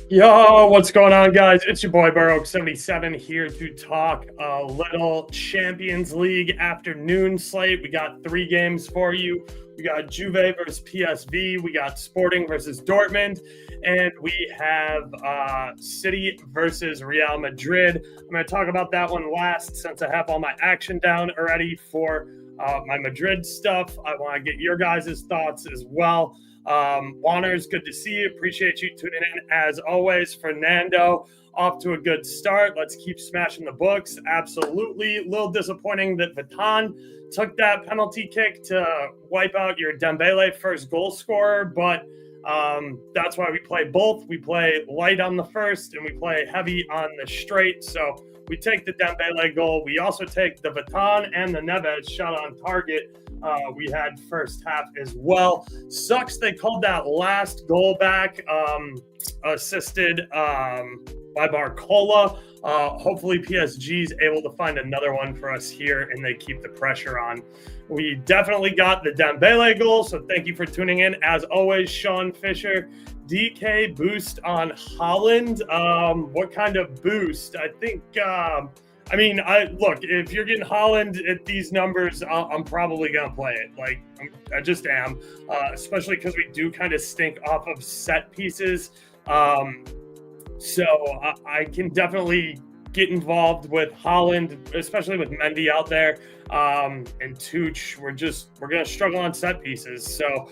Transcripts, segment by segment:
Yo, what's going on, guys? It's your boy Burrow77 here to talk a little Champions League afternoon slate. We got 3 games for you. We got Juve versus PSV. We got Sporting versus Dortmund. And we have City versus Real Madrid. I'm going to talk about that one last since I have all my action down already for my Madrid stuff. I want to get your guys' thoughts as well. Wanners, good to see you. Appreciate you tuning in as always. Fernando, off to a good start. Let's keep smashing the books. Absolutely. A little disappointing that Vatan took that penalty kick to wipe out your Dembele first goal scorer, but that's why we play both. We play light on the first and we play heavy on the straight. So we take the Dembele goal. We also take the Vatan and the Neves shot on target. We had first half as well. Sucks they called that last goal back, assisted by Barcola. Hopefully PSG's able to find another one for us here and they keep the pressure on. We definitely got the Dembele goal, so thank you for tuning in. As always, Sean Fisher, DK boost on Holland. What kind of boost? I think... look, if you're getting Holland at these numbers, I'm probably going to play it. I just am, especially because we do kind of stink off of set pieces. So I can definitely get involved with Holland, especially with Mendy out there. And Tooch, we're going to struggle on set pieces. So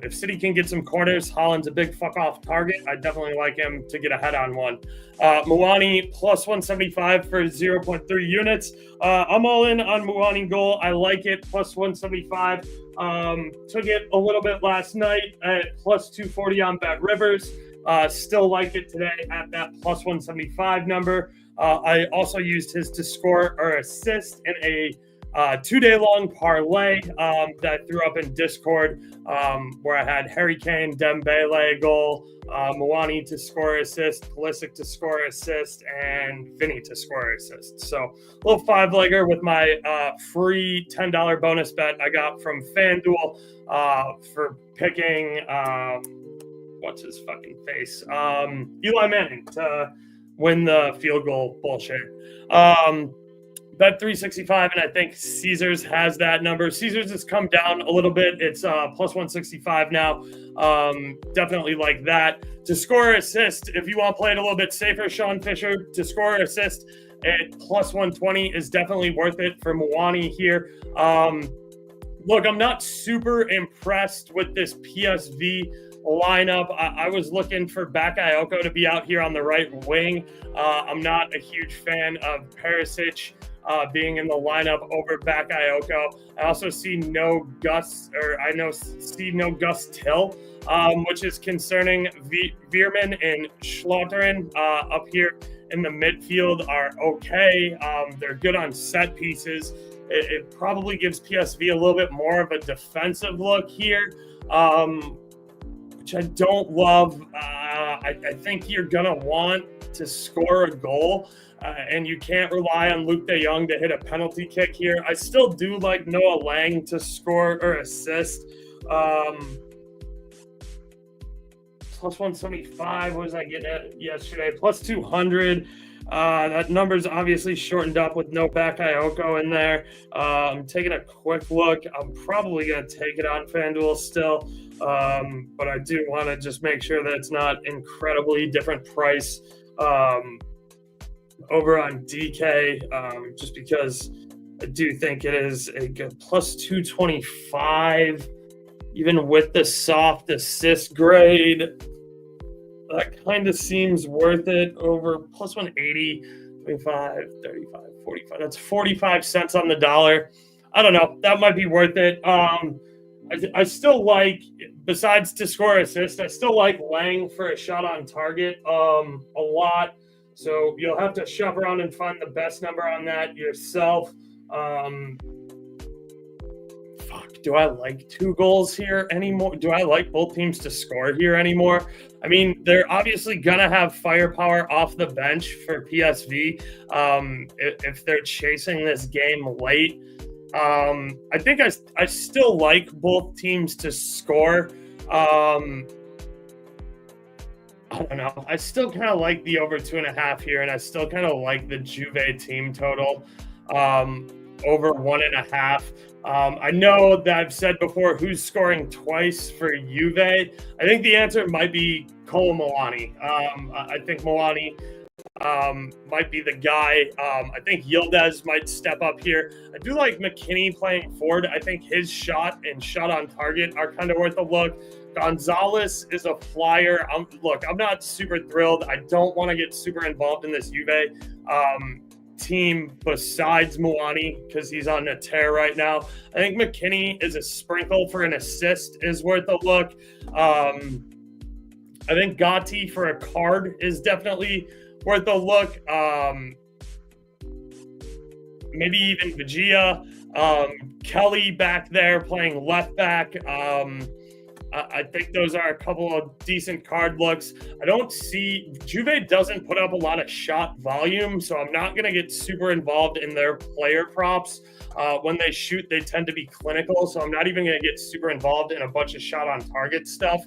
if City can get some corners, Holland's a big fuck-off target. I definitely like him to get ahead on one. Muani plus 175 for 0.3 units. I'm all in on Muani goal. I like it, plus 175. Took it a little bit last night at plus 240 on Bet Rivers. Still like it today at that plus 175 number. I also used his to score or assist in a 2-day-long parlay that I threw up in Discord, where I had Harry Kane, Dembele goal, Muani to score assist, Pulisic to score assist, and Vinny to score assist. So a little 5-legger with my free $10 bonus bet I got from FanDuel for picking what's his fucking face? Eli Manning to win the field goal bullshit. Bet 365, and I think Caesars has that number. Caesars has come down a little bit. It's plus 165 now. Definitely like that. To score assist, if you want to play it a little bit safer, Sean Fisher, to score assist at plus 120 is definitely worth it for Muani here. Look, I'm not super impressed with this PSV lineup. I was looking for Bakayoko to be out here on the right wing. I'm not a huge fan of Perisic being in the lineup over Bakayoko. I also see no Gus Till, which is concerning. Veerman and Schlatteren up here in the midfield are okay. They're good on set pieces. It probably gives PSV a little bit more of a defensive look here, which I don't love. I think you're going to want to score a goal, and you can't rely on Luke de Jong to hit a penalty kick here. I still do like Noah Lang to score or assist. Plus 175, what was I getting at yesterday? Plus 200. That number's obviously shortened up with no Bakayoko in there. I'm taking a quick look. I'm probably going to take it on FanDuel still, but I do want to just make sure that it's not incredibly different price over on DK, just because I do think it is a good plus 225, even with the soft assist grade. That kind of seems worth it over plus 180, 25, 35, 45. That's 45 cents on the dollar. I don't know. That might be worth it. I still like, besides to score assist, I still like Lang for a shot on target a lot. So you'll have to shop around and find the best number on that yourself. Do I like 2 goals here anymore? Do I like both teams to score here anymore? I mean, they're obviously going to have firepower off the bench for PSV if they're chasing this game late. I think I still like both teams to score. I don't know. I still kind of like the over 2.5 here, and I still kind of like the Juve team total over 1.5. I know that I've said before who's scoring twice for Juve. I think the answer might be Colo Muani. I think Muani might be the guy. I think Yildiz might step up here. I do like McKinney playing forward. I think his shot and shot on target are kind of worth a look. Gonzalez is a flyer. I'm not super thrilled. I don't want to get super involved in this Juve team besides Muani because he's on a tear right now. I think McKinney is a sprinkle for an assist is worth a look. I think Gotti for a card is definitely worth a look. Maybe even Vigia. Kelly back there playing left back. I think those are a couple of decent card looks. I don't see Juve doesn't put up a lot of shot volume, so I'm not going to get super involved in their player props. When they shoot, they tend to be clinical, so I'm not even going to get super involved in a bunch of shot on target stuff.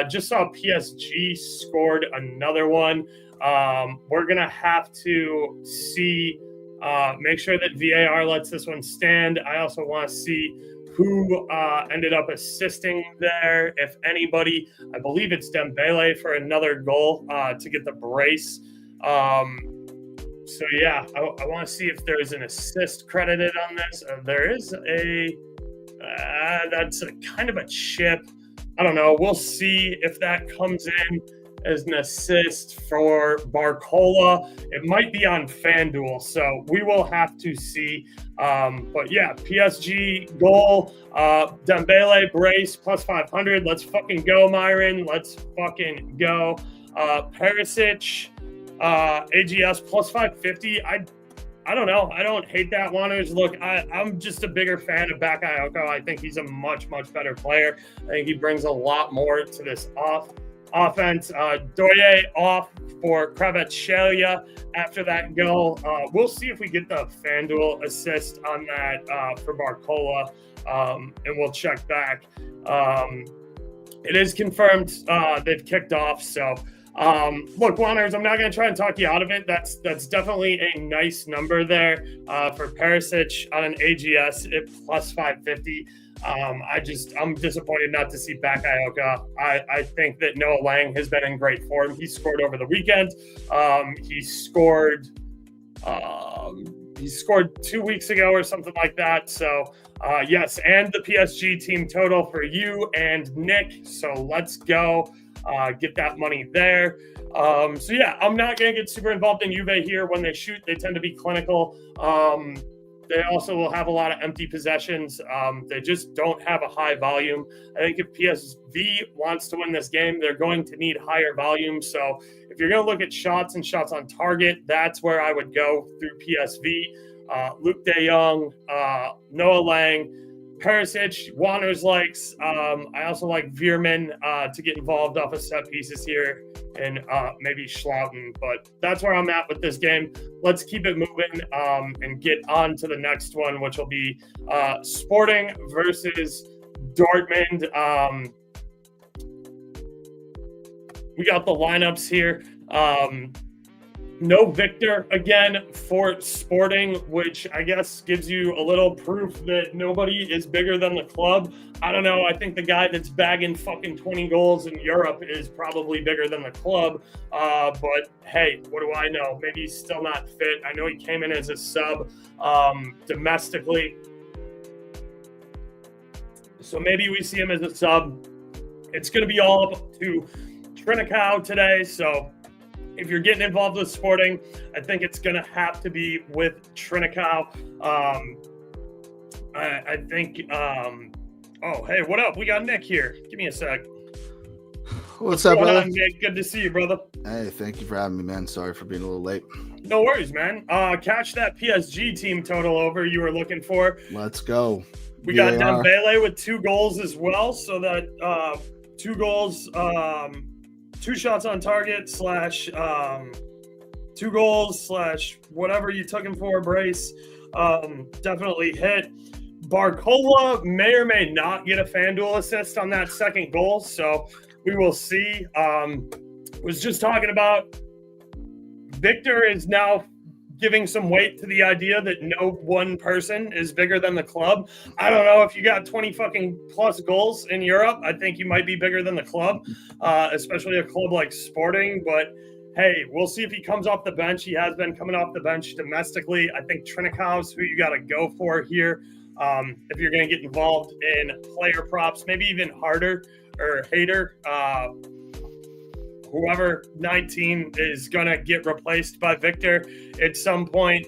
Just saw PSG scored another one. We're going to have to see, make sure that VAR lets this one stand. I also want to see who ended up assisting there, if anybody. I believe it's Dembele for another goal to get the brace. So, yeah, I want to see if there's an assist credited on this. There is that's a kind of a chip. I don't know. We'll see if that comes in as an assist for Barcola. It might be on FanDuel, so we will have to see. But yeah, PSG goal, Dembele brace plus 500. Let's fucking go, Myron. Let's fucking go. Perisic, AGS plus 550. I don't know. I don't hate that one. Look, I'm just a bigger fan of Bakayoko. I think he's a much, much better player. I think he brings a lot more to this offense. Doye off for Kvaratskhelia after that goal. We'll see if we get the FanDuel assist on that for Barcola, and we'll check back. It is confirmed they've kicked off, so look, Juaners, I'm not going to try and talk you out of it. That's definitely a nice number there for Perisic on an AGS at plus 550. I'm disappointed not to see Bakayoko. I think that Noah Lang has been in great form. He scored over the weekend. He scored 2 weeks ago or something like that. So yes, and the PSG team total for you and Nick. So let's go. Get that money there. So yeah, I'm not going to get super involved in Juve here. When they shoot, they tend to be clinical. They also will have a lot of empty possessions. They just don't have a high volume. I think if PSV wants to win this game, they're going to need higher volume. So if you're going to look at shots and shots on target, that's where I would go through PSV. Luke De Jong, Noah Lang, Perisic, Wanners likes. I also like Veerman to get involved off of set pieces here, and maybe Schlauten. But that's where I'm at with this game. Let's keep it moving and get on to the next one, which will be Sporting versus Dortmund. We got the lineups here. No Victor again for Sporting, which I guess gives you a little proof that nobody is bigger than the club. I don't know. I think the guy that's bagging fucking 20 goals in Europe is probably bigger than the club. But hey, what do I know? Maybe he's still not fit. I know he came in as a sub domestically. So maybe we see him as a sub. It's going to be all up to Trincao today. So if you're getting involved with Sporting, I think it's going to have to be with Trincao. I think, oh, hey, what up? We got Nick here. Give me a sec. What's up, brother? Nick? Good to see you, brother. Hey, thank you for having me, man. Sorry for being a little late. No worries, man. Catch that PSG team total over you were looking for. Let's go. We got Dembele with 2 goals as well. So that 2 goals, 2 shots on target / 2 goals / whatever you took him for, brace. Definitely hit. Barcola may or may not get a FanDuel assist on that second goal, so we will see. was just talking about, Victor is now giving some weight to the idea that no one person is bigger than the club. I don't know, if you got 20 fucking plus goals in Europe, I think you might be bigger than the club, especially a club like Sporting. But hey, we'll see if he comes off the bench. He has been coming off the bench domestically. I think Trinikov's who you got to go for here. If you're going to get involved in player props, maybe even harder or hater, whoever 19 is going to get replaced by Victor at some point.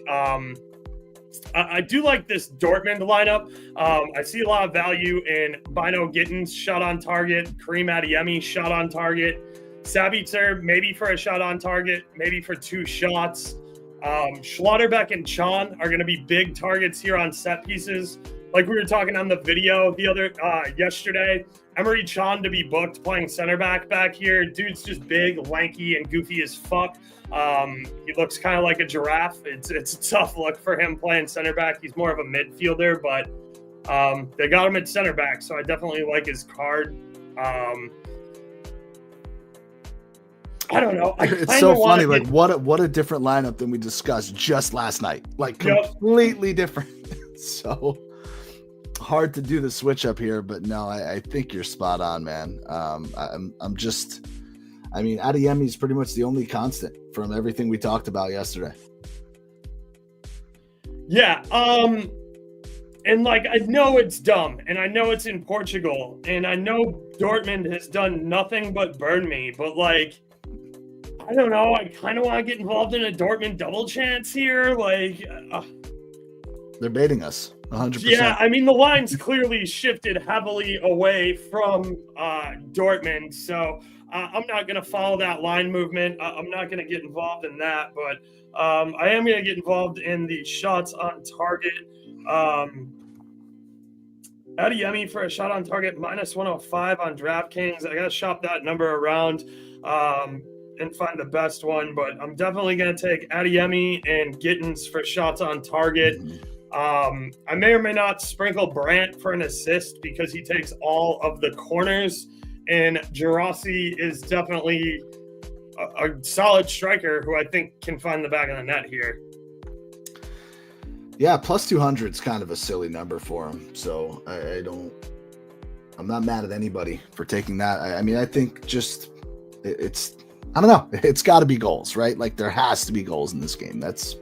I do like this Dortmund lineup. I see a lot of value in Bino Gittins, shot on target, Karim Adeyemi, shot on target, Sabitzer, maybe for a shot on target, maybe for 2 shots. Schlotterbeck and Chan are going to be big targets here on set pieces. Like we were talking on the video yesterday, Emery Chan to be booked playing center back here. Dude's just big, lanky, and goofy as fuck. He looks kind of like a giraffe. It's a tough look for him playing center back. He's more of a midfielder, but they got him at center back, so I definitely like his card. I don't know. It's so funny. Like what a different lineup than we discussed just last night. Like completely different. So hard to do the switch up here, but no, I think you're spot on, man. Adeyemi is pretty much the only constant from everything we talked about yesterday. Yeah. And like, I know it's dumb, and I know it's in Portugal, and I know Dortmund has done nothing but burn me, but like, I don't know. I kind of want to get involved in a Dortmund double chance here. Like, they're baiting us 100%. Yeah, I mean, the line's clearly shifted heavily away from Dortmund, so I'm not going to follow that line movement. I'm not going to get involved in that, but I am going to get involved in the shots on target. Adeyemi for a shot on target, -105 on DraftKings. I got to shop that number around and find the best one, but I'm definitely going to take Adeyemi and Gittins for shots on target. I may or may not sprinkle Brandt for an assist because he takes all of the corners, and Girassi is definitely a solid striker who I think can find the back of the net here. Yeah, plus 200 is kind of a silly number for him, so I'm not mad at anybody for taking that. I think just it's I don't know. It's got to be goals, right? Like there has to be goals in this game. That's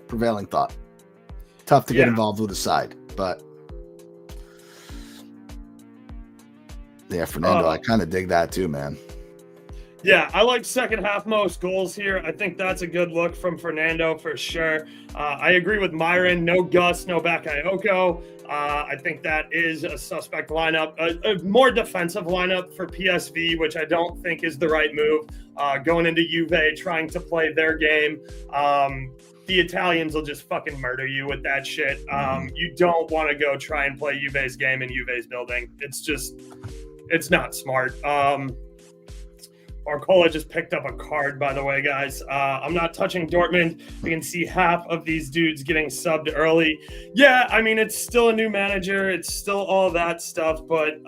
prevailing thought. Tough to get involved with a side, but yeah, Fernando, I kind of dig that too, man. Yeah, I like second half most goals here. I think that's a good look from Fernando for sure. I agree with Myron. No Gus, no Bakayoko. I think that is a suspect lineup, a more defensive lineup for PSV, which I don't think is the right move. Going into Juve, trying to play their game. The Italians will just fucking murder you with that shit. You don't want to go try and play Juve's game in Juve's building. It's not smart. Arcola just picked up a card, by the way, guys. I'm not touching Dortmund. We can see half of these dudes getting subbed early. Yeah, I mean, it's still a new manager. It's still all that stuff. But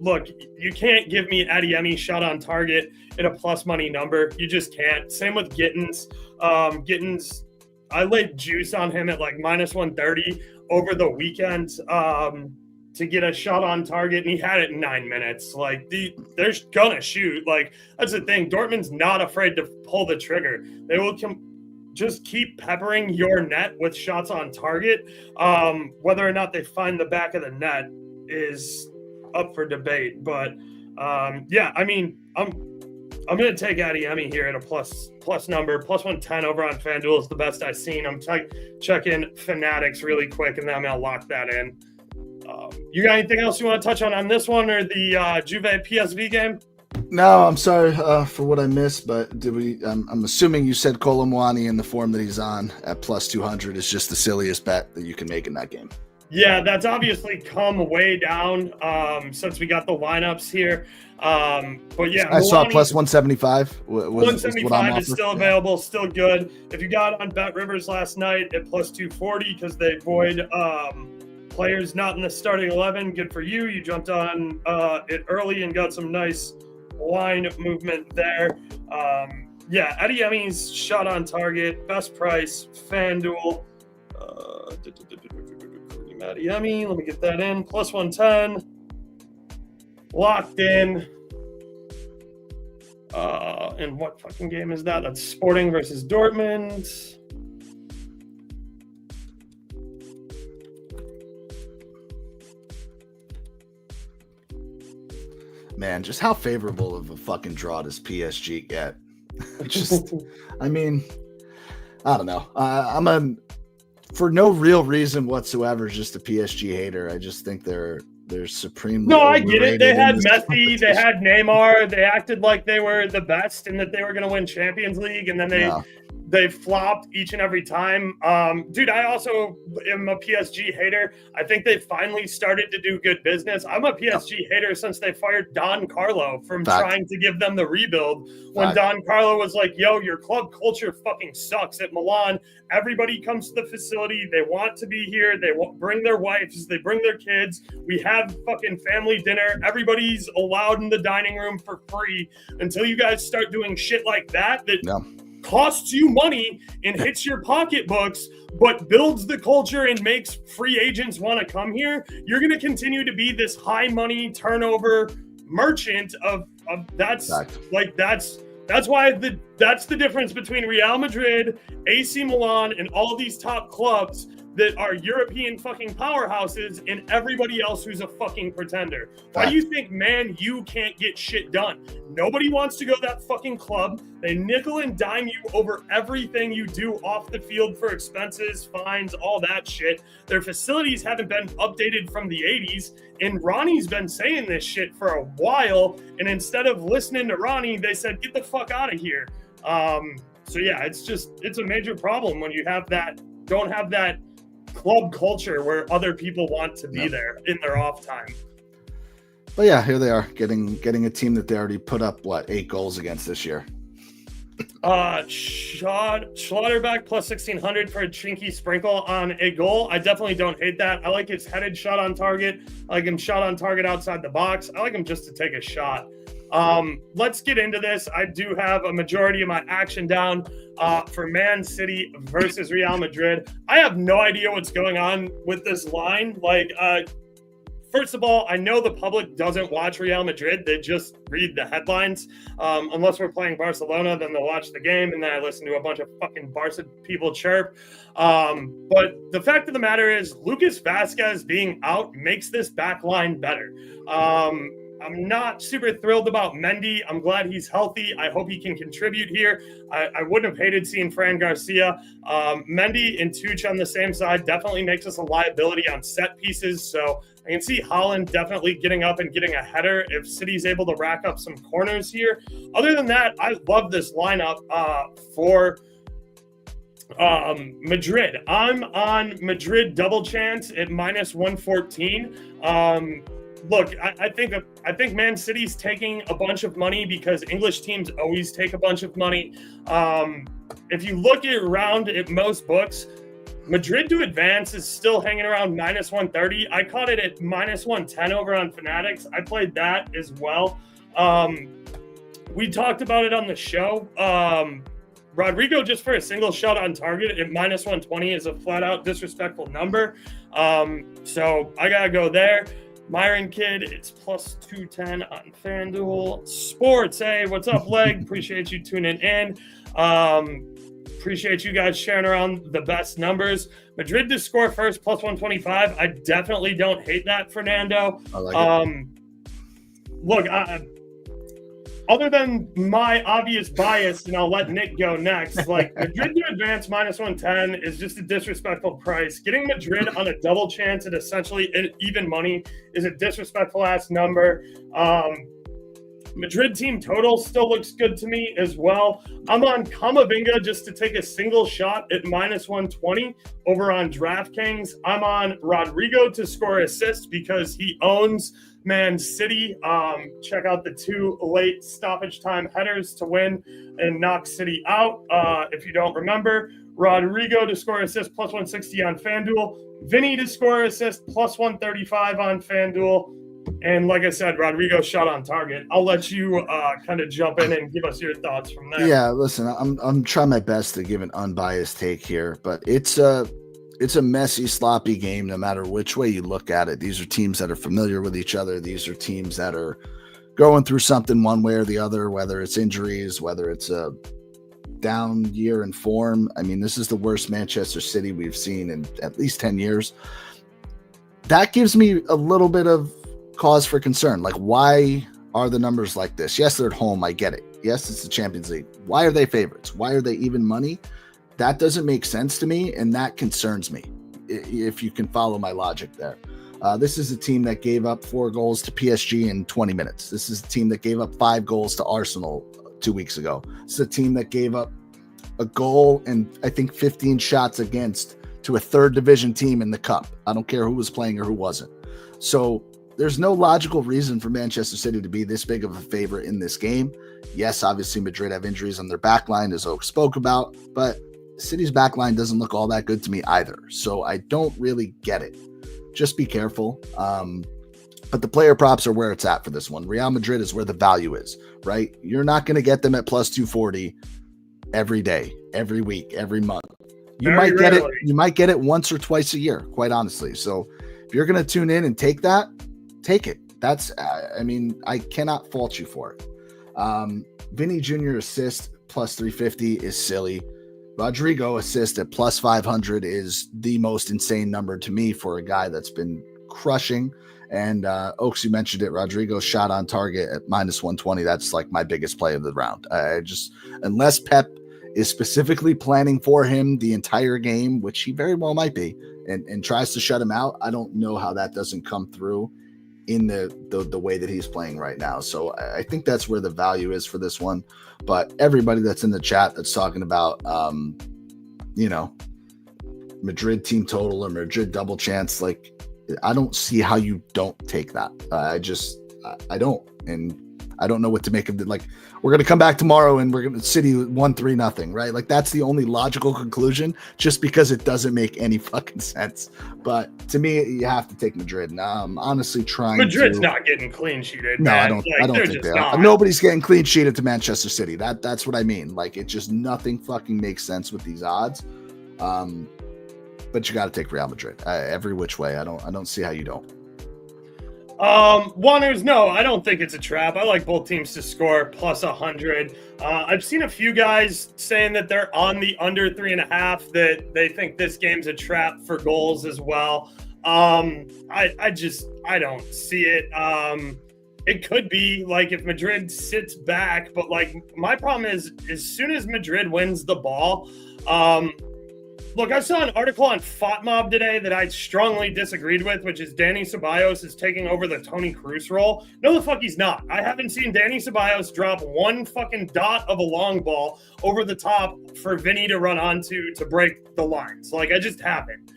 look, you can't give me Adeyemi shot on target at a plus money number. You just can't. Same with Gittins. Gittins, I laid juice on him at like -130 over the weekend to get a shot on target, and he had it in 9 minutes. Like, they're gonna shoot. Like, that's the thing. Dortmund's not afraid to pull the trigger. They will just keep peppering your net with shots on target. Whether or not they find the back of the net is up for debate. But yeah, I mean, I'm going to take Adeyemi here at a plus number. +110 over on FanDuel is the best I've seen. I'm checking Fanatics really quick, and then I'm going to lock that in. You got anything else you want to touch on this one or the Juve PSV game? No, I'm sorry for what I missed, but did we? I'm assuming you said Colomwani in the form that he's on at +200 is just the silliest bet that you can make in that game. Yeah, that's obviously come way down since we got the lineups here. But yeah, I saw +175. 175 is still available, still good. If you got on Bet Rivers last night at +240 because they void players not in the starting 11, good for you. You jumped on it early and got some nice line movement there. Yeah, Adiemi's shot on target, best price, FanDuel. Adiemi, let me get that in. Plus 110. Locked in. And what fucking game is that? That's Sporting versus Dortmund. Man, just how favorable of a fucking draw does PSG get? Just, I mean, I don't know. For no real reason whatsoever, just a PSG hater. I just think they're supremely. No, I get it. They had Messi, they had Neymar. They acted like they were the best and that they were going to win Champions League, and then they flopped each and every time. Dude, I also am a PSG hater. I think they finally started to do good business. I'm a PSG hater since they fired Don Carlo from trying to give them the rebuild. When Don Carlo was like, yo, your club culture fucking sucks at Milan. Everybody comes to the facility. They want to be here. They bring their wives. They bring their kids. We have fucking family dinner. Everybody's allowed in the dining room for free until you guys start doing shit like that costs you money and hits your pocketbooks, but builds the culture and makes free agents want to come here. You're going to continue to be this high money turnover merchant of that's why that's the difference between Real Madrid, AC Milan, and all these top clubs that are European fucking powerhouses and everybody else who's a fucking pretender. Why do you think Man U can't get shit done? Nobody wants to go to that fucking club. They nickel and dime you over everything you do off the field for expenses, fines, all that shit. Their facilities haven't been updated from the 80s, and Ronnie's been saying this shit for a while, and instead of listening to Ronnie, they said, get the fuck out of here. So yeah, it's a major problem when you don't have that club culture where other people want to be there in their off time. But yeah, here they are getting a team that they already put up 8 goals against this year. Schlotterbeck plus 1,600 for a chinky sprinkle on a goal. I definitely don't hate that. I like his headed shot on target. I like him shot on target outside the box. I like him just to take a shot. Let's get into this. I do have a majority of my action down for Man City versus Real Madrid. I have no idea what's going on with this line. First of all, I know the public doesn't watch Real Madrid. They just read the headlines. Unless we're playing Barcelona, then they'll watch the game, and then I listen to a bunch of fucking Barca people chirp. But the fact of the matter is, Lucas Vazquez being out makes this back line better. I'm not super thrilled about Mendy. I'm glad he's healthy. I hope he can contribute here. I wouldn't have hated seeing Fran Garcia. Mendy and Tuch on the same side definitely makes us a liability on set pieces. So I can see Haaland definitely getting up and getting a header if City's able to rack up some corners here. Other than that, I love this lineup for Madrid. I'm on Madrid double chance at minus 114. Look, I think Man City's taking a bunch of money because English teams always take a bunch of money. If you look around at most books, Madrid to advance is still hanging around minus 130. I caught it at minus 110 over on Fanatics. I played that as well. We talked about it on the show. Rodrigo just for a single shot on target at minus 120 is a flat out disrespectful number. So I got to go there. Myron Kidd, it's plus 210 on FanDuel Sports. Hey, what's up, Leg? Appreciate you tuning in. Appreciate you guys sharing around the best numbers. Madrid to score first, plus 125. I definitely don't hate that, Fernando. I like it. Look, other than my obvious bias, and I'll let Nick go next, Madrid to advance minus 110 is just a disrespectful price. Getting Madrid on a double chance at essentially even money is a disrespectful ass number. Madrid team total still looks good to me as well. I'm on Camavinga just to take a single shot at minus 120 over on DraftKings. I'm on Rodrigo to score assists because he owns Man City. Check out the 2 late stoppage time headers to win and knock City out. If you don't remember, Rodrigo to score assist plus 160 on FanDuel. Vinny to score assist plus 135 on FanDuel. And like I said, Rodrigo shot on target. I'll let you kind of jump in and give us your thoughts from there. Yeah, listen, I'm trying my best to give an unbiased take here, but it's a messy, sloppy game no matter which way you look at it. These are teams that are familiar with each other. These are teams that are going through something one way or the other, whether it's injuries, whether it's a down year in form. I mean, this is the worst Manchester City we've seen in at least 10 years. That gives me a little bit of cause for concern. Like, why are the numbers like this? Yes, they're at home. I get it. Yes, it's the Champions League. Why are they favorites? Why are they even money? That doesn't make sense to me, and that concerns me, if you can follow my logic there. This is a team that gave up 4 goals to PSG in 20 minutes. This is a team that gave up 5 goals to Arsenal 2 weeks ago. This is a team that gave up a goal and I think 15 shots against to a 3rd division team in the cup. I don't care who was playing or who wasn't. So there's no logical reason for Manchester City to be this big of a favorite in this game. Yes, obviously Madrid have injuries on their back line, as Oak spoke about, but City's back line doesn't look all that good to me either. So I don't really get it. Just be careful. But the player props are where it's at for this one. Real Madrid is where the value is, right? You're not going to get them at plus 240 every day, every week, every month. You might get it once or twice a year, quite honestly. So if you're going to tune in and take it. That's, I cannot fault you for it. Vinny Jr. assist plus 350 is silly. Rodrigo assist at plus 500 is the most insane number to me for a guy that's been crushing. And Oaks, you mentioned it. Rodrigo shot on target at minus 120. That's like my biggest play of the round. Unless Pep is specifically planning for him the entire game, which he very well might be, and tries to shut him out, I don't know how that doesn't come through in the way that he's playing right now. So I think that's where the value is for this one. But everybody that's in the chat that's talking about, Madrid team total or Madrid double chance, like, I don't see how you don't take that. I don't. And I don't know what to make of it. Like, we're going to come back tomorrow and we're going to City 1-3-0, right? Like, that's the only logical conclusion, just because it doesn't make any fucking sense. But to me, you have to take Madrid. And I'm honestly trying Madrid's not getting clean sheeted. No, man. I don't think they are. Nobody's getting clean sheeted to Manchester City. That's what I mean. Like, it just, nothing fucking makes sense with these odds. But you got to take Real Madrid every which way. I don't see how you don't. No, I don't think it's a trap. I like both teams to score plus 100. I've seen a few guys saying that they're on the under 3.5, that they think this game's a trap for goals as well. I don't see it. It could be like if Madrid sits back, but like my problem is as soon as Madrid wins the ball, look, I saw an article on FOTMob today that I strongly disagreed with, which is Dianni Ceballos is taking over the Toni Kroos role. No, the fuck he's not. I haven't seen Dianni Ceballos drop one fucking dot of a long ball over the top for Vinny to run onto to break the lines. Like, I just haven't.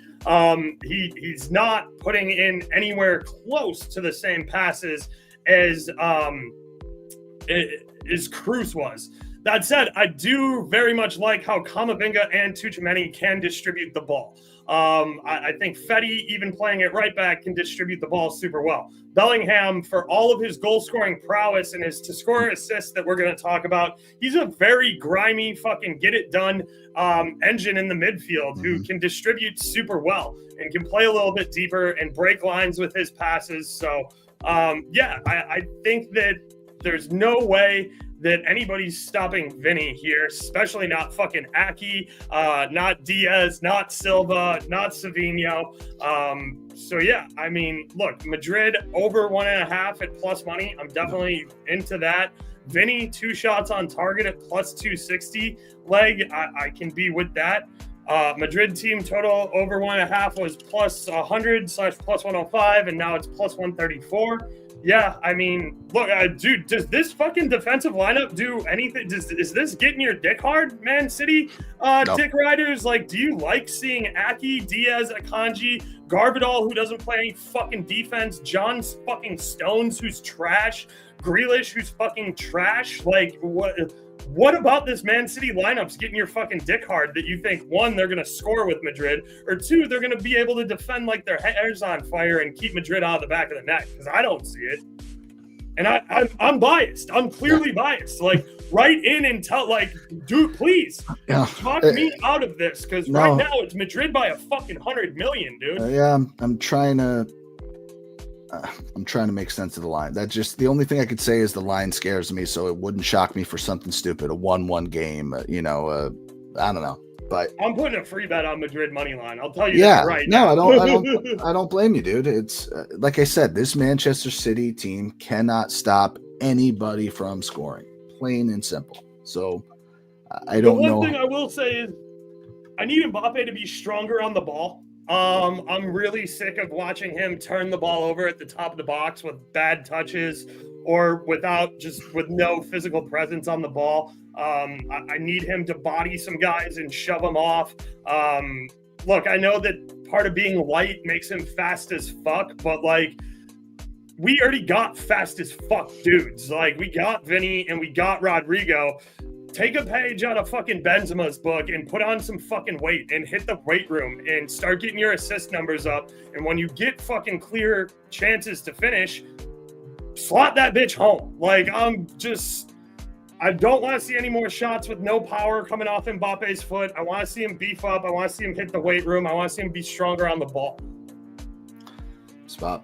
He's not putting in anywhere close to the same passes as Kroos was. That said, I do very much like how Camavinga and Tchouaméni can distribute the ball. I think Fetty, even playing it right back, can distribute the ball super well. Bellingham, for all of his goal-scoring prowess and his to-score assists that we're going to talk about, he's a very grimy, fucking get-it-done engine in the midfield who can distribute super well and can play a little bit deeper and break lines with his passes. So, I think that there's no way that anybody's stopping Vinny here, especially not fucking Aki, not Diaz, not Silva, not Savinho. Look, Madrid over 1.5 at plus money. I'm definitely into that. Vinny, 2 shots on target at plus 260 leg. I can be with that. Madrid team total over 1.5 was plus 100/plus 105, and now it's plus 134. Yeah, I mean, look, dude, does this fucking defensive lineup do anything? Is this getting your dick hard, Man City? No. Dick riders, like, do you like seeing Aki, Diaz, Akanji, Garvidal, who doesn't play any fucking defense, John fucking Stones, who's trash, Grealish, who's fucking trash? Like, what? what about this Man City lineup's getting your fucking dick hard that you think, one, they're going to score with Madrid, or two, they're going to be able to defend like their hair's on fire and keep Madrid out of the back of the net? Because I don't see it. And I'm biased. I'm clearly biased. Like, write in and tell, like, dude, please talk me out of this. Because right now it's Madrid by a fucking 100 million, dude. I'm trying to make sense of the line. That just the only thing I could say is the line scares me, so it wouldn't shock me for something stupid, a 1-1 game. I don't know. But I'm putting a free bet on Madrid money line. I'll tell you that right now. I don't blame you, dude. It's like I said, this Manchester City team cannot stop anybody from scoring, plain and simple. So I don't know. The one thing I will say is I need Mbappe to be stronger on the ball. I'm really sick of watching him turn the ball over at the top of the box with bad touches or with no physical presence on the ball. I need him to body some guys and shove them off. Look, I know that part of being light makes him fast as fuck, but like we already got fast as fuck dudes. Like we got Vinny and we got Rodrigo. Take a page out of fucking Benzema's book and put on some fucking weight and hit the weight room and start getting your assist numbers up. And when you get fucking clear chances to finish, slot that bitch home. Like I don't want to see any more shots with no power coming off Mbappe's foot. I want to see him beef up. I want to see him hit the weight room. I want to see him be stronger on the ball. Spot.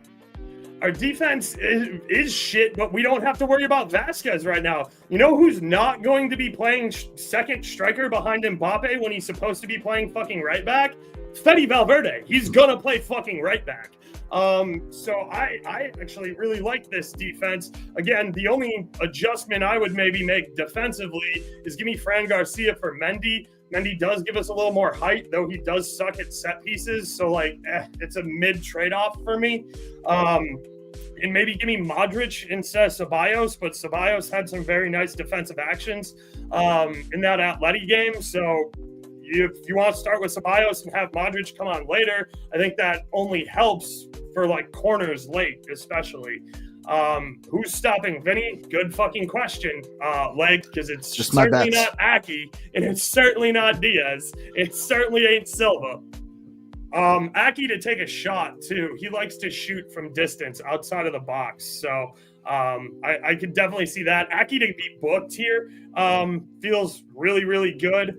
Our defense is shit, but we don't have to worry about Vasquez right now. You know who's not going to be playing second striker behind Mbappe when he's supposed to be playing fucking right back? Fede Valverde. He's going to play fucking right back. So I actually really like this defense. Again, the only adjustment I would maybe make defensively is give me Fran Garcia for Mendy. Mendy does give us a little more height, though he does suck at set pieces. So, it's a mid trade-off for me. And maybe give me Modric instead of Ceballos, but Ceballos had some very nice defensive actions in that Atleti game. So if you want to start with Ceballos and have Modric come on later, I think that only helps for corners late, especially. Who's stopping Vinny? Good fucking question. Because it's just certainly not Aki, and it's certainly not Diaz. It certainly ain't Silva. Aki to take a shot too. He likes to shoot from distance outside of the box. So I could definitely see that. Aki to be booked here feels really, really good.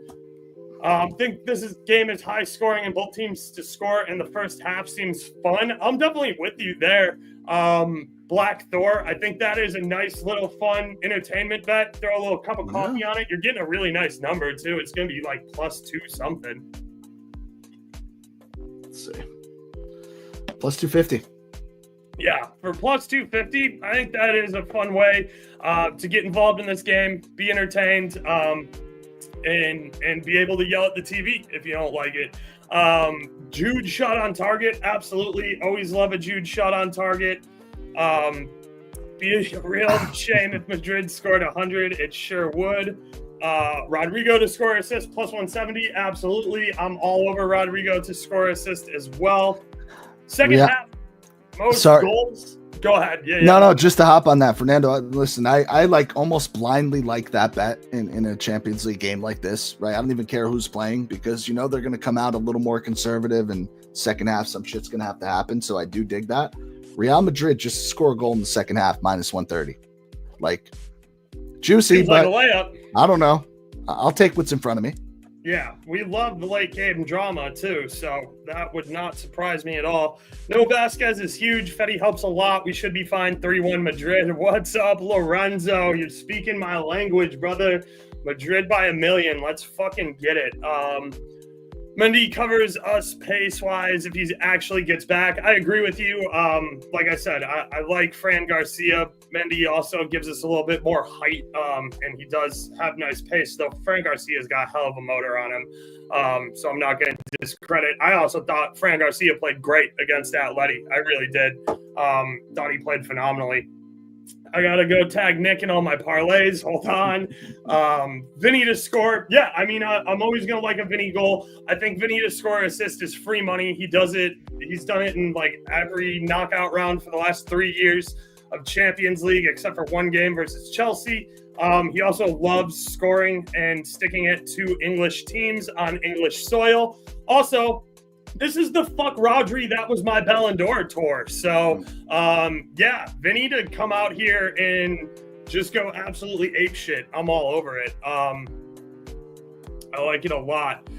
I think game is high scoring and both teams to score in the first half seems fun. I'm definitely with you there. Black Thor, I think that is a nice little fun entertainment bet. Throw a little cup of coffee on it. You're getting a really nice number too. It's going to be +2 something. Let's see. +250. Yeah, for +250, I think that is a fun way to get involved in this game, be entertained, and be able to yell at the TV if you don't like it. Jude shot on target, absolutely. Always love a Jude shot on target. Be a real shame if Madrid scored 100. It sure would. Rodrigo to score assist +170, absolutely. I'm all over Rodrigo to score assist as well. Second half, most goals. Go ahead. Yeah. No, just to hop on that, Fernando. Listen, I almost blindly like that bet in a Champions League game like this, right? I don't even care who's playing because they're going to come out a little more conservative, and second half some shit's going to have to happen. So I do dig that. Real Madrid just score a goal in the second half, -130. Juicy, seems but like a layup. I don't know. I'll take what's in front of me. Yeah, we love the late game drama too, so that would not surprise me at all. No, Vasquez is huge. Fede helps a lot. We should be fine. 3-1 Madrid. What's up, Lorenzo? You're speaking my language, brother. Madrid by 1 million. Let's fucking get it. Mendy covers us pace-wise if he actually gets back. I agree with you. Like I said, I like Fran Garcia. Mendy also gives us a little bit more height, and he does have nice pace, though Fran Garcia's got a hell of a motor on him, so I'm not going to discredit. I also thought Fran Garcia played great against Atleti. I really did. Thought he played phenomenally. I got to go tag Nick in all my parlays. Hold on. Vinny to score. Yeah, I mean, I'm always going to like a Vinny goal. I think Vinny to score assist is free money. He does it. He's done it in every knockout round for the last 3 years. of Champions League, except for one game versus Chelsea. He also loves scoring and sticking it to English teams on English soil. Also, this is the fuck Rodri that was my Ballon d'Or tour. So, yeah, Vinny to come out here and just go absolutely apeshit. I'm all over it. I like it a lot.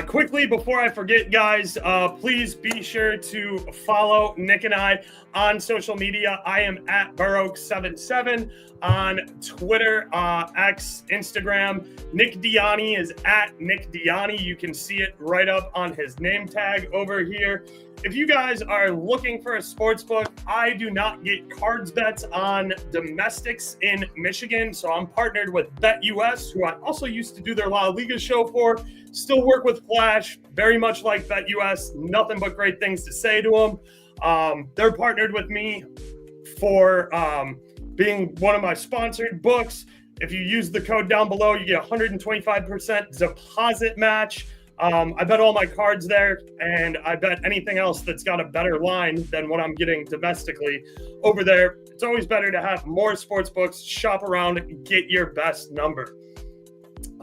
Quickly, before I forget, guys, please be sure to follow Nick and I on social media. I am at Burroke77 on Twitter, X, Instagram. Nick Dianni is at Nick Dianni. You can see it right up on his name tag over here. If you guys are looking for a sports book, I do not get cards bets on domestics in Michigan. So I'm partnered with BetUS, who I also used to do their La Liga show for. Still work with Flash, very much like BetUS. Nothing but great things to say to them. They're partnered with me for being one of my sponsored books. If you use the code down below, you get 125% deposit match. I bet all my cards there, and I bet anything else that's got a better line than what I'm getting domestically over there. It's always better to have more sports books, shop around, get your best number.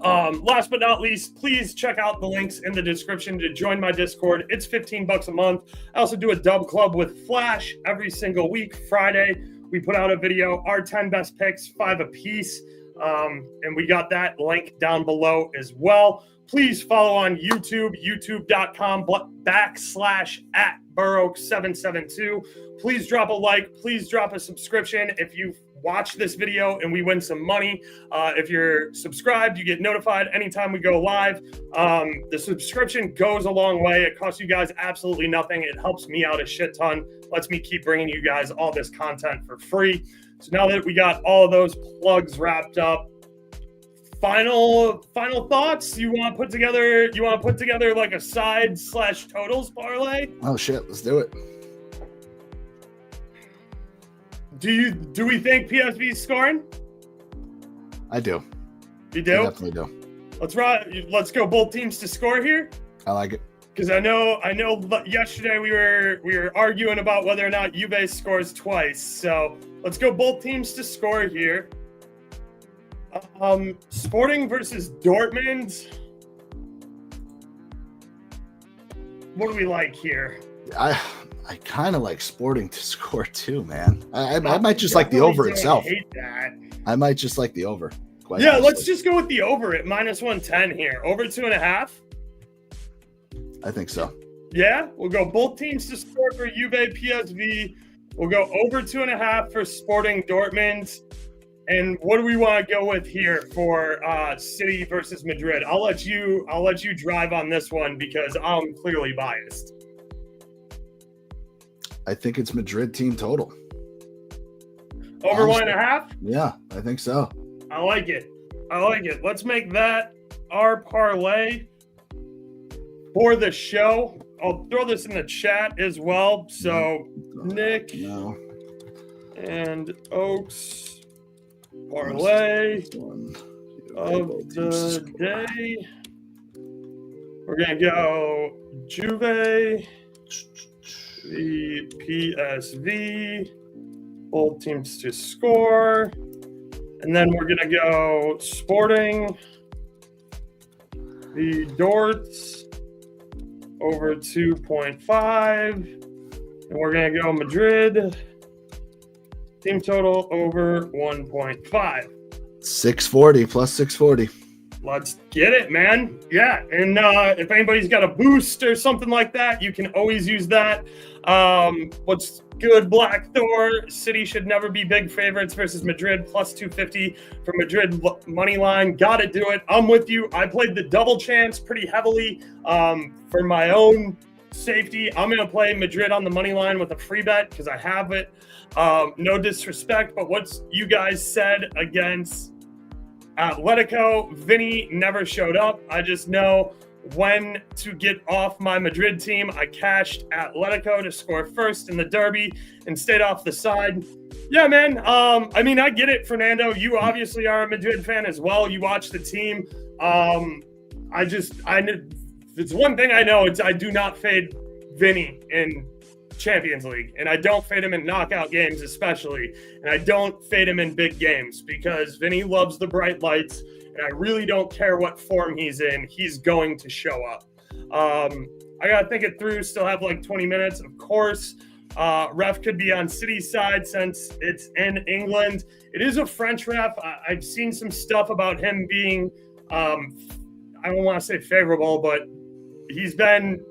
Last but not least, please check out the links in the description to join my Discord. It's $15 a month. I also do a dub club with Flash every single week. Friday, we put out a video, our 10 best picks, 5 apiece. And we got that link down below as well. Please follow on YouTube, youtube.com/@Burroke772. Please drop a like. Please drop a subscription if you've watched this video and we win some money. If you're subscribed, you get notified anytime we go live. The subscription goes a long way. It costs you guys absolutely nothing. It helps me out a shit ton. Lets me keep bringing you guys all this content for free. So now that we got all of those plugs wrapped up, final thoughts. You want to put together like a side/totals parlay? Oh shit, let's do it. Do we think PSV is scoring? I do. You do? I definitely do. Let's go both teams to score here. I like it. Because I know yesterday we were arguing about whether or not Juve scores twice. So let's go both teams to score here. Sporting versus Dortmund. What do we like here? I kind of like Sporting to score too, man. I might just like the over itself. Hate that. I might just like the over. Yeah, honestly. Let's just go with the over at -110 here. Over 2.5. I think so. Yeah, we'll go both teams to score for Juve PSV. We'll go over 2.5 for Sporting Dortmund. And what do we want to go with here for City versus Madrid? I'll let you drive on this one because I'm clearly biased. I think it's Madrid team total. Over 1.5? Yeah, I think so. I like it. Let's make that our parlay for the show. I'll throw this in the chat as well. So Nick and Oaks parlay of the day. We're gonna go Juve, the PSV, both teams to score, and then we're gonna go Sporting, the Dorts over 2.5, and we're gonna go Madrid. Team total over 1.5. 640 plus 640. Let's get it, man. Yeah, and if anybody's got a boost or something like that, you can always use that. What's good, Black Thor? City should never be big favorites versus Madrid, plus 250 for Madrid money line. Got to do it. I'm with you. I played the double chance pretty heavily for my own safety. I'm going to play Madrid on the money line with a free bet because I have it. No disrespect, but what's you guys said against Atletico? Vinny never showed up. I just know when to get off my Madrid team. I cashed Atletico to score first in the derby and stayed off the side. Yeah, man. I mean, I get it, Fernando. You obviously are a Madrid fan as well. You watch the team. It's one thing I know. I do not fade Vinny in Champions League, and I don't fade him in knockout games especially, and I don't fade him in big games because Vinny loves the bright lights, and I really don't care what form he's in. He's going to show up. I got to think it through, still have like 20 minutes. Of course, ref could be on City's side since it's in England. It is a French ref. I've seen some stuff about him being, I don't want to say favorable, but he's been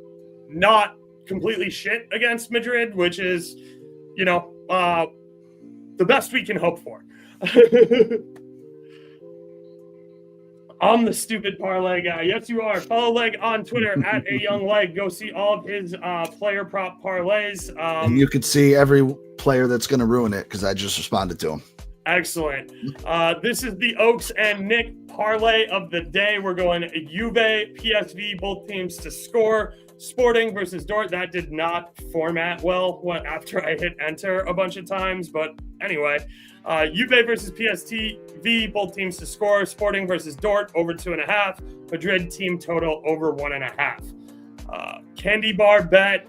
not completely shit against Madrid, which is, the best we can hope for. I'm the stupid parlay guy. Yes, you are. Follow Leg on Twitter at @AYoungLeg. Go see all of his player prop parlays. And you can see every player that's going to ruin it because I just responded to him. Excellent. This is the Oaks and Nick parlay of the day. We're going Juve, PSV, both teams to score. Sporting versus Dort. That did not format well after I hit enter a bunch of times. But anyway, Juve versus PSV, both teams to score. Sporting versus Dort, over 2.5. Madrid team total, over 1.5. Candy bar bet.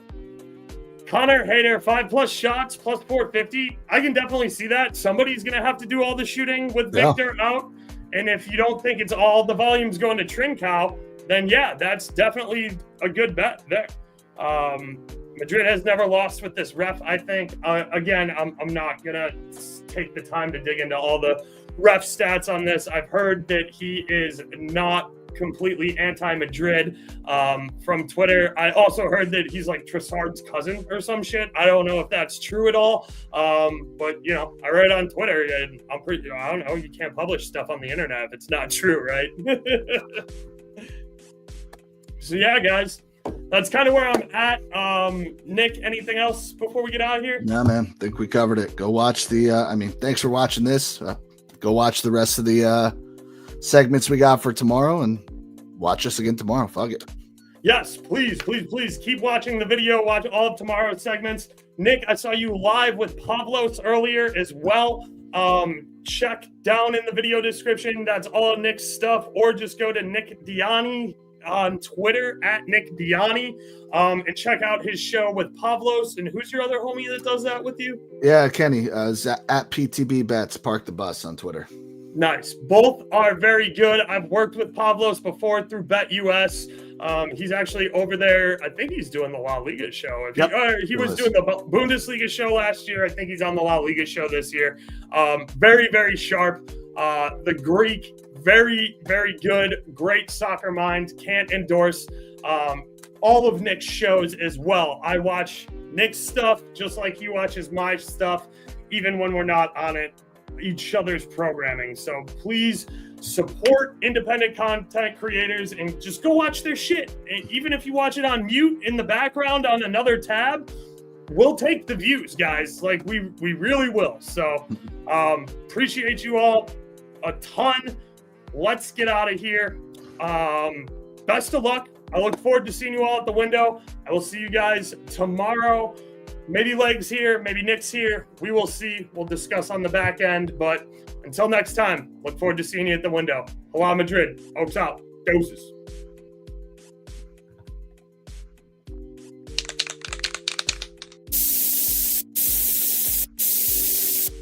Connor Hayter, 5+ shots, plus 450. I can definitely see that. Somebody's going to have to do all the shooting with Victor out. And if you don't think it's all the volume's going to Trincao, then yeah, that's definitely a good bet there. Madrid has never lost with this ref, I think. Again, I'm not going to take the time to dig into all the ref stats on this. I've heard that he is not completely anti-Madrid from Twitter. I also heard that he's like Trossard's cousin or some shit. I don't know if that's true at all. But I read on Twitter, and I don't know, you can't publish stuff on the internet if it's not true, right? So yeah, guys, that's kind of where I'm at. Nick, anything else before we get out of here? No, man, I think we covered it. Go watch thanks for watching this. Go watch the rest of the segments we got for tomorrow and watch us again tomorrow. Fuck it. Yes, please keep watching the video. Watch all of tomorrow's segments. Nick, I saw you live with Pavlos earlier as well. Check down in the video description. That's all of Nick's stuff, or just go to Nick Dianni on Twitter at Nick Dianni, and check out his show with Pavlos. And who's your other homie that does that with you? Yeah, Kenny, at PTB Bets, Park the Bus on Twitter. Nice. Both are very good. I've worked with Pavlos before through BetUS. He's actually over there. I think he's doing the La Liga show. He was doing the Bundesliga show last year. I think he's on the La Liga show this year. Very, very sharp. The Greek, very, very good. Great soccer mind. Can't endorse all of Nick's shows as well. I watch Nick's stuff just like he watches my stuff, even when we're not on each other's programming. So please support independent content creators and just go watch their shit. And even if you watch it on mute in the background on another tab, we'll take the views, guys. Like we really will. So appreciate you all a ton. Let's get out of here. Best of luck. I look forward to seeing you all at the window. I will see you guys tomorrow. Maybe Legs here, maybe Nick's here. We will see. We'll discuss on the back end. But until next time, look forward to seeing you at the window. Hala Madrid. Oaks out. Doses.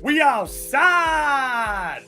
We outside.